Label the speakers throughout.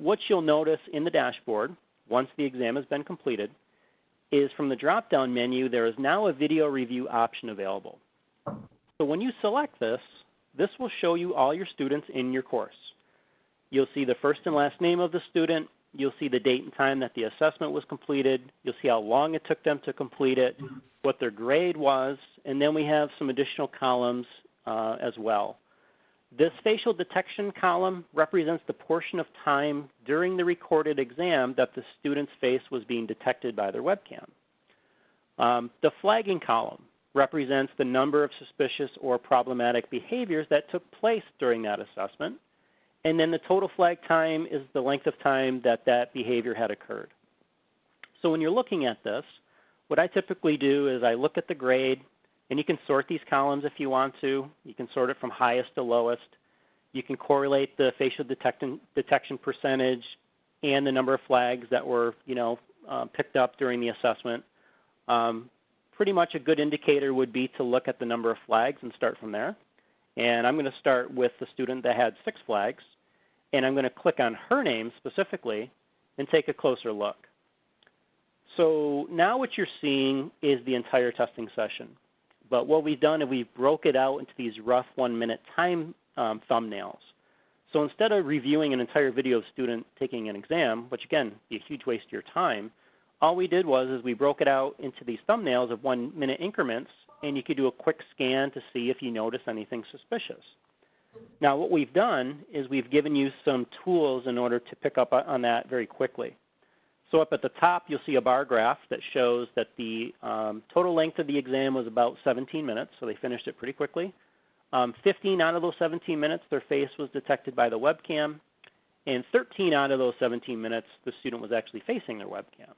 Speaker 1: what you'll notice in the dashboard, once the exam has been completed, is from the drop-down menu, there is now a video review option available. So when you select this, this will show you all your students in your course. You'll see the first and last name of the student. You'll see the date and time that the assessment was completed. You'll see how long it took them to complete it, what their grade was, and then we have some additional columns as well. This facial detection column represents the portion of time during the recorded exam that the student's face was being detected by their webcam. The flagging column represents the number of suspicious or problematic behaviors that took place during that assessment. And then the total flag time is the length of time that that behavior had occurred. So when you're looking at this, what I typically do is I look at the grade, and you can sort these columns if you want to. You can sort it from highest to lowest. You can correlate the facial detection percentage and the number of flags that were, picked up during the assessment. Pretty much a good indicator would be to look at the number of flags and start from there. And I'm going to start with the student that had 6 flags, and I'm going to click on her name specifically and take a closer look. So now what you're seeing is the entire testing session. But what we've done is we've broke it out into these rough 1-minute time thumbnails. So instead of reviewing an entire video of a student taking an exam, which again, be a huge waste of your time, all we did was we broke it out into these thumbnails of 1-minute increments, and you could do a quick scan to see if you notice anything suspicious. Now what we've done is we've given you some tools in order to pick up on that very quickly. So up at the top, you'll see a bar graph that shows that the total length of the exam was about 17 minutes, so they finished it pretty quickly. 15 out of those 17 minutes, their face was detected by the webcam, and 13 out of those 17 minutes, the student was actually facing their webcam.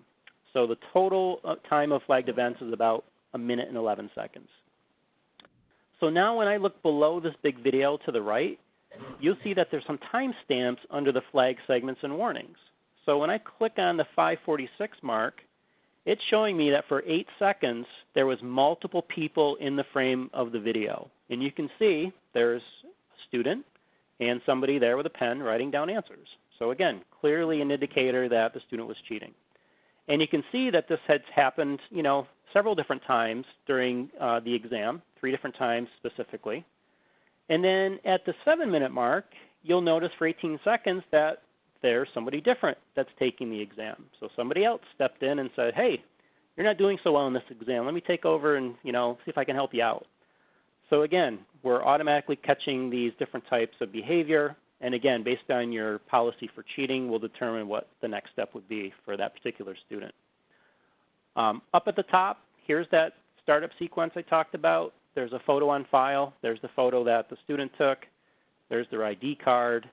Speaker 1: So the total time of flagged events is about 1 minute and 11 seconds. So now when I look below this big video to the right, you'll see that there's some timestamps under the flag segments and warnings. So when I click on the 5:46 mark, it's showing me that for 8 seconds, there was multiple people in the frame of the video. And you can see there's a student and somebody there with a pen writing down answers. So again, clearly an indicator that the student was cheating. And you can see that this has happened, several different times during the exam, 3 different times specifically. And then at the 7-minute mark, you'll notice for 18 seconds that there's somebody different that's taking the exam. So somebody else stepped in and said, hey, you're not doing so well in this exam. Let me take over and, see if I can help you out. So again, we're automatically catching these different types of behavior. And again, based on your policy for cheating, we'll determine what the next step would be for that particular student. Up at the top, here's that startup sequence I talked about. There's a photo on file. There's the photo that the student took. There's their ID card.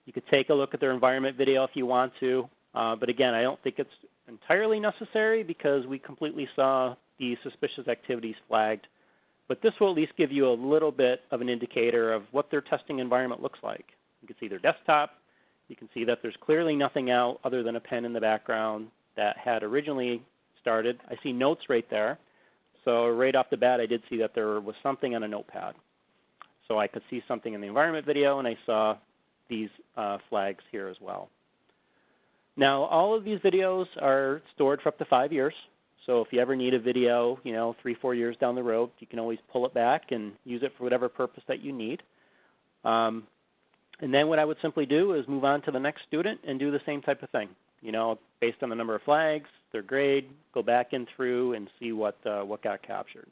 Speaker 1: You could take a look at their environment video if you want to. But again, I don't think it's entirely necessary because we completely saw the suspicious activities flagged. But this will at least give you a little bit of an indicator of what their testing environment looks like. You can see their desktop. You can see that there's clearly nothing out other than a pen in the background that had originally started. I see notes right there. So right off the bat, I did see that there was something on a notepad. So I could see something in the environment video, and I saw these flags here as well. Now, all of these videos are stored for up to 5 years. So if you ever need a video, 3-4 years down the road, you can always pull it back and use it for whatever purpose that you need. And then what I would simply do is move on to the next student and do the same type of thing. Based on the number of flags, their grade, go back in through and see what got captured.